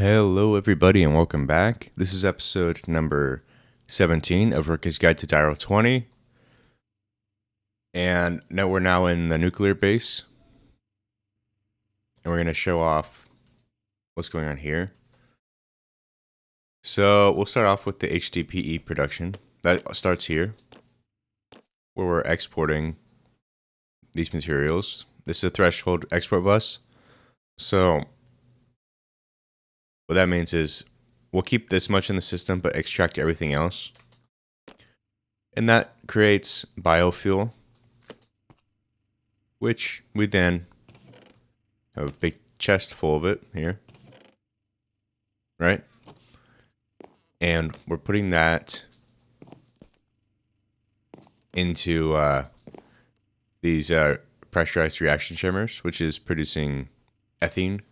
Hello, everybody, and welcome back. This is episode number 17 of Rooker's Guide to DW20. And now we're in the nuclear base. And we're going to show off what's going on here. So we'll start off with the hdpe production. That starts here, where we're exporting these materials. This is a threshold export bus. So what that means is we'll keep this much in the system, but extract everything else. And that creates biofuel, which we then have a big chest full of it here. Right? And we're putting that into these pressurized reaction chambers, which is producing ethene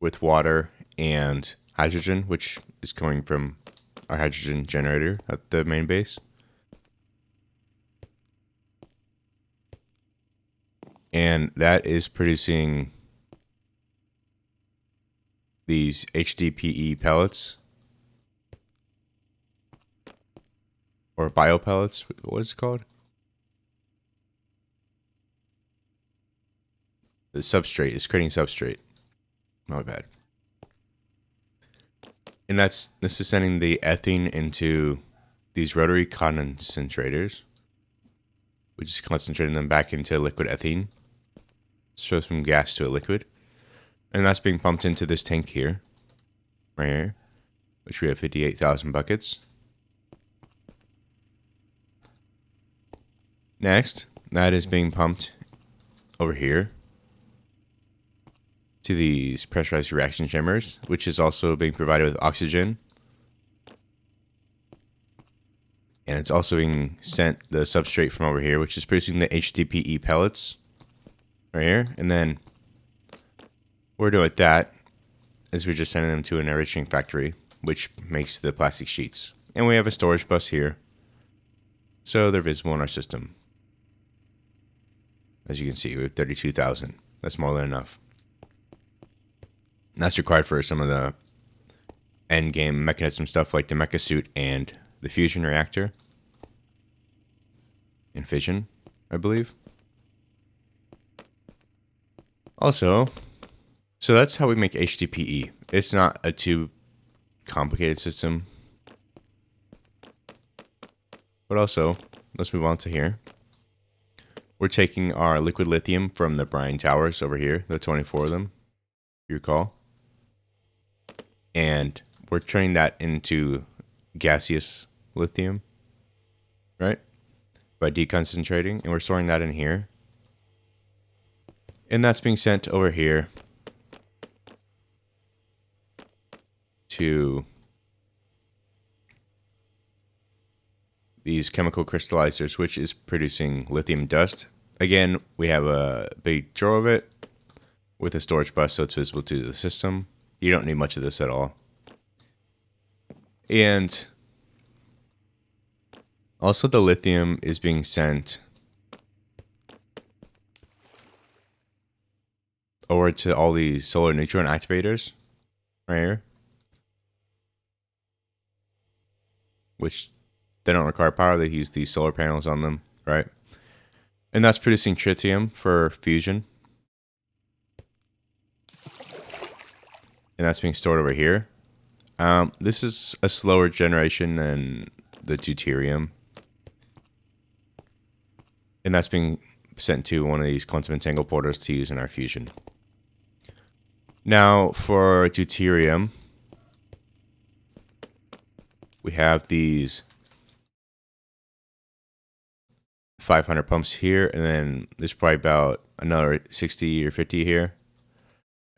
with water and hydrogen, which is coming from our hydrogen generator at the main base. And that is producing these hdpe pellets, or biopellets. What is it called? The substrate is creating substrate. Not bad. And this is sending the ethene into these rotary concentrators, which is concentrating them back into liquid ethene. So from gas to a liquid. And that's being pumped into this tank here, right here, which we have 58,000 buckets. Next, that is being pumped over here to these pressurized reaction chambers, which is also being provided with oxygen. And it's also being sent the substrate from over here, which is producing the hdpe pellets right here. And then what we're doing with that is we're just sending them to an enriching factory, which makes the plastic sheets. And we have a storage bus here, so they're visible in our system. As you can see, we have 32,000. That's more than enough. And that's required for some of the end game mechanism stuff like the mecha suit and the fusion reactor. And fission, I believe. Also, so that's how we make hdpe. It's not a too complicated system. But also, let's move on to here. We're taking our liquid lithium from the brine towers over here, the 24 of them, if you recall. And we're turning that into gaseous lithium, right? By deconcentrating, and we're storing that in here. And that's being sent over here to these chemical crystallizers, which is producing lithium dust. Again, we have a big drawer of it with a storage bus, so it's visible to the system. You don't need much of this at all. And also the lithium is being sent over to all these solar neutron activators right here, which they don't require power. They use these solar panels on them, right? And that's producing tritium for fusion. And that's being stored over here. This is a slower generation than the deuterium. And that's being sent to one of these quantum entangled portals to use in our fusion. Now, for deuterium, we have these 500 pumps here, and then there's probably about another 60 or 50 here.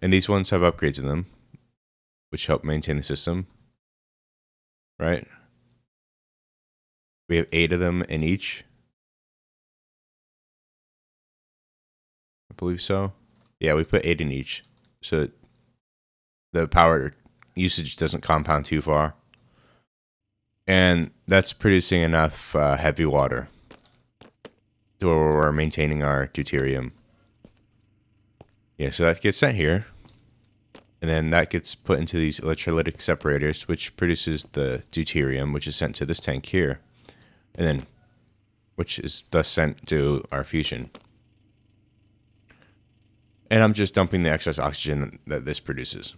And these ones have upgrades in them, which help maintain the system, right? We have 8 of them in each. I believe so. Yeah, we put 8 in each, so the power usage doesn't compound too far. And that's producing enough heavy water to where we're maintaining our deuterium. Yeah, so that gets sent here. And then that gets put into these electrolytic separators, which produces the deuterium, which is sent to this tank here. And then, which is thus sent to our fusion. And I'm just dumping the excess oxygen that this produces.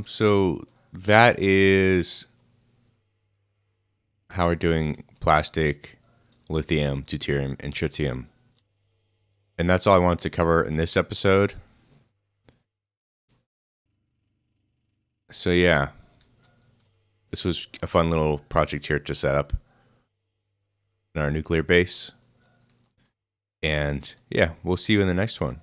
So that is how we're doing plastic, lithium, deuterium, and tritium. And that's all I wanted to cover in this episode. So yeah, this was a fun little project here to set up in our nuclear base. And yeah, we'll see you in the next one.